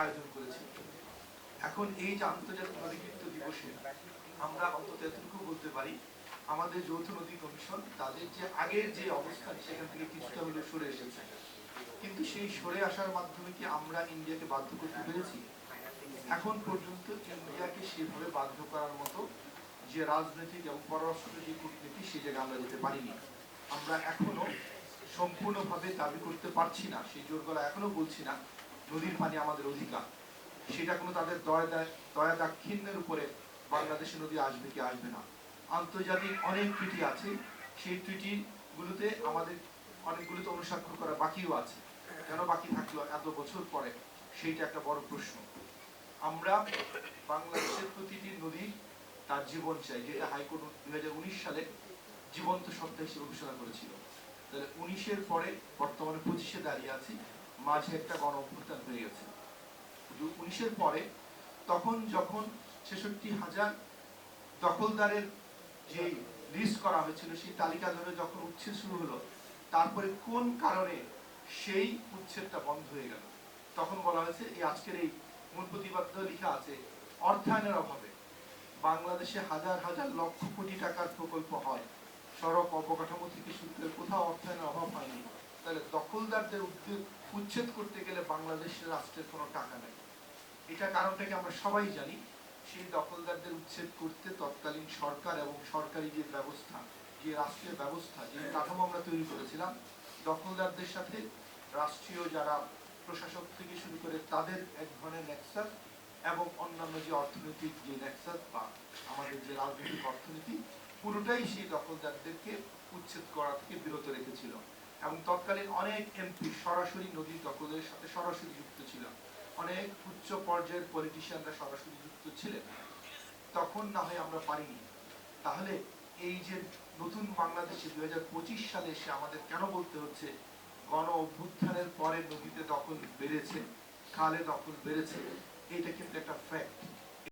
আয়োজন করেছি। এখন এই যে আন্তর্জাতিক নদীকৃত্য দিবসে আমরা অন্তত এতটুকু বলতে পারি, আমাদের যৌথ নদী কমিশন তাদের যে আগের যে অবস্থান সেখান থেকে কিছুটা হলেও সরে এসেছে। কিন্তু সেই সরে আসার মাধ্যমে কি আমরা ইন্ডিয়াকে বাধ্য করতে পেরেছি? এখন পর্যন্ত ইন্ডিয়াকে সেভাবে বাধ্য করার মতো যে রাজনৈতিক এবং পররাষ্ট্র যে কূটনীতি সেই জায়গায় আমরা যেতে পারিনি। আমরা এখনো সম্পূর্ণভাবে দাবি করতে পারছি না, সেই জোর গলা এখনো বলছি না নদীর পানি আমাদের অধিকার। সেটা কোনো তাদের দয়া দাক্ষিণ্যের উপরে বাংলাদেশে নদী আসবে কি আসবে না। আন্তর্জাতিক অনেক ট্রিটি আছে, সেই ট্রিটি গুলোতে আমাদের অনেকগুলোতে অনুস্বাক্ষর করা বাকিও আছে। কেন বাকি থাকলো এত বছর পরে, সেইটা একটা বড় প্রশ্ন। আমরা বাংলাদেশের প্রতিটি নদী তার জীবন চাই, যেটা হাইকোর্ট 2019 সালে জীবন্ত সত্তা হিসেবে ঘোষণা করেছিল। তাহলে 19-এর পরে বর্তমানে 25-এ দাঁড়িয়ে আছি, মাঝে একটা গণ অভ্যুত্থান হয়ে গেছে। 19-এর পরে তখন যখন 66,000 দখলদারের যে লিস্ট করা হয়েছিল সেই তালিকা ধরে যখন উচ্ছেদ শুরু হলো, তারপরে কোন কারণে সেই উচ্ছেদটা বন্ধ হয়ে গেল? তখন বলা হয়েছে এই আজকের এই মূল প্রতিবাদ্য লেখা আছে, অর্থায়নের অভাবে বাংলাদেশে হাজার হাজার লক্ষ কোটি টাকার প্রকল্প হয়, সড়ক অবকাঠামো থেকে শুরু করে কোথাও অর্থায়নের অভাব হয়নি। তাহলে দখলদারদের উচ্ছেদ করতে গেলে বাংলাদেশের রাষ্ট্রের কোনো টাকা নেই। এটা কারণটাকে আমরা সবাই জানি। সেই দখলদারদের উচ্ছেদ করতে তৎকালীন সরকার এবং সরকারি যে ব্যবস্থা, যে রাষ্ট্রীয় ব্যবস্থা, যে কাঠামো আমরা তৈরি করেছিলাম, দখলদারদের সাথে রাষ্ট্রীয় যারা প্রশাসক থেকে শুরু করে তাদের এক ধরনের নেক্সাস এবং অন্যান্য যে অর্থনৈতিক যে নেক্সাস বা আমাদের যে রাজনৈতিক অর্থনীতি, পুরোটাই সেই দখলদারদেরকে উচ্ছেদ করা থেকে বিরত রেখেছিল। এবং তৎকালীন অনেক এমপি সরাসরি নদী দখলের সাথে সরাসরি যুক্ত ছিল, অনেক উচ্চ পর্যায়ের পলিটিশিয়ানরা সরাসরি যুক্ত ছিলেন। তখন না হয় আমরা পারিনি, তাহলে এই যে নতুন বাংলাদেশে 2025 সালে এসে আমাদের কেন বলতে হচ্ছে গণ অভ্যুত্থানের পরে নদীতে দখল বেড়েছে, খালে দখল বেড়েছে? এটা কিন্তু একটা ফ্যাক্ট।